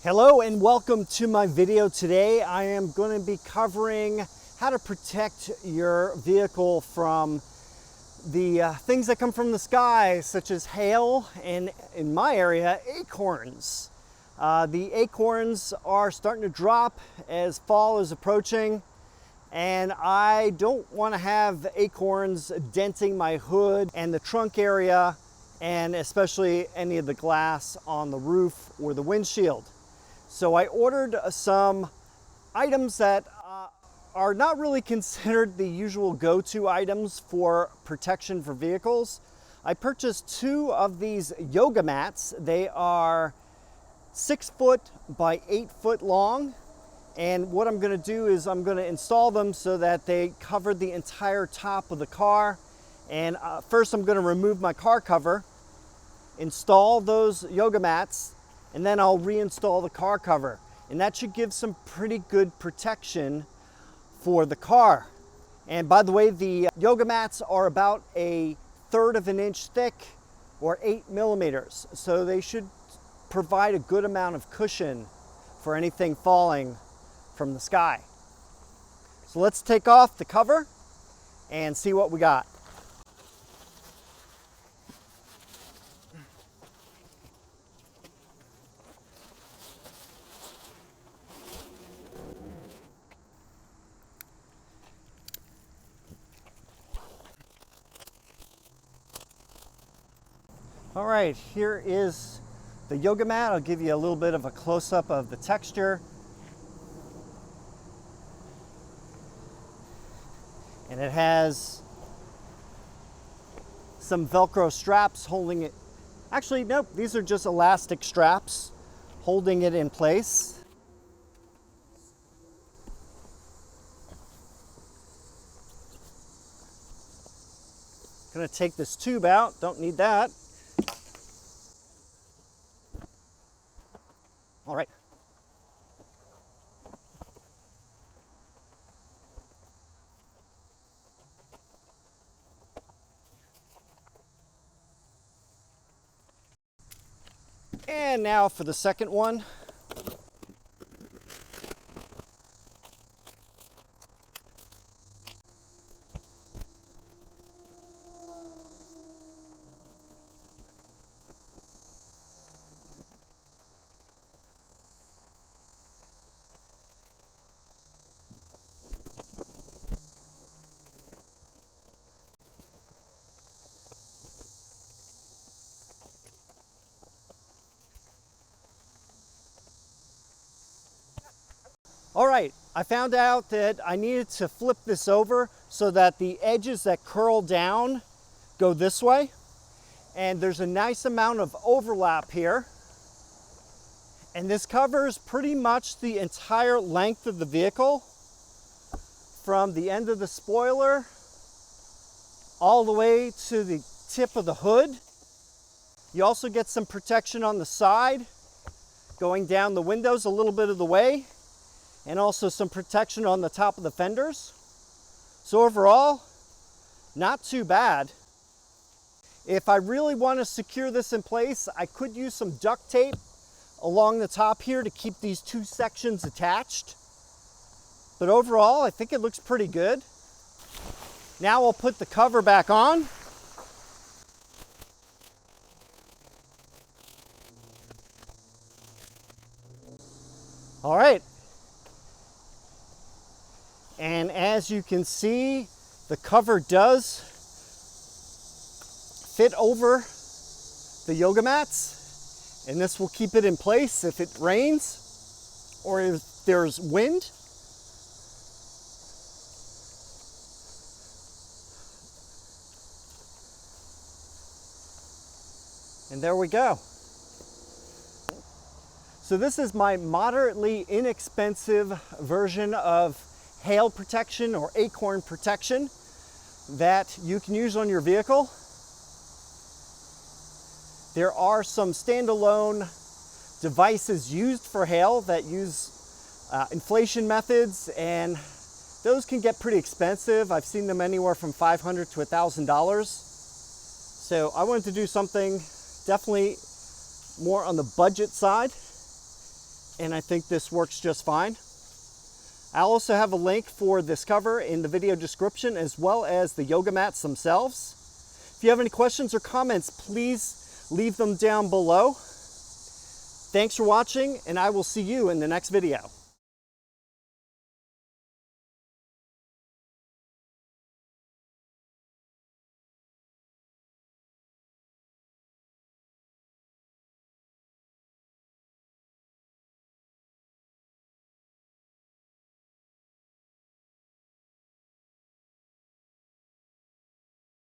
Hello and welcome to my video. Today I am going to be covering how to protect your vehicle from the things that come from the sky, such as hail and, in my area, acorns. The acorns are starting to drop as fall is approaching, and I don't want to have acorns denting my hood and the trunk area, and especially any of the glass on the roof or the windshield. So I ordered some items that are not really considered the usual go-to items for protection for vehicles. I purchased two of these yoga mats. They are 6 foot by 8 foot long. And what I'm gonna do is I'm gonna install them so that they cover the entire top of the car. And first I'm gonna remove my car cover, install those yoga mats, and then I'll reinstall the car cover. And that should give some pretty good protection for the car. And by the way, the yoga mats are about 1/3 of an inch thick, or 8 millimeters. So they should provide a good amount of cushion for anything falling from the sky. So let's take off the cover and see what we got. All right, here is the yoga mat. I'll give you a little bit of a close-up of the texture. And it has some Velcro straps holding it. Actually, nope, these are just elastic straps holding it in place. Gonna take this tube out, don't need that. All right. And now for the second one. All right, I found out that I needed to flip this over so that the edges that curl down go this way. And there's a nice amount of overlap here. And this covers pretty much the entire length of the vehicle, from the end of the spoiler all the way to the tip of the hood. You also get some protection on the side, going down the windows a little bit of the way, and also some protection on the top of the fenders. So overall, not too bad. If I really want to secure this in place, I could use some duct tape along the top here to keep these two sections attached. But overall, I think it looks pretty good. Now I'll put the cover back on. All right. And as you can see, the cover does fit over the yoga mats, and this will keep it in place if it rains or if there's wind. And there we go. So this is my moderately inexpensive version of hail protection or acorn protection that you can use on your vehicle. There are some standalone devices used for hail that use inflation methods, and those can get pretty expensive. I've seen them anywhere from $500 to $1,000. So I wanted to do something definitely more on the budget side. and I think this works just fine. I'll also have a link for this cover in the video description, as well as the yoga mats themselves. If you have any questions or comments, please leave them down below. Thanks for watching, and I will see you in the next video.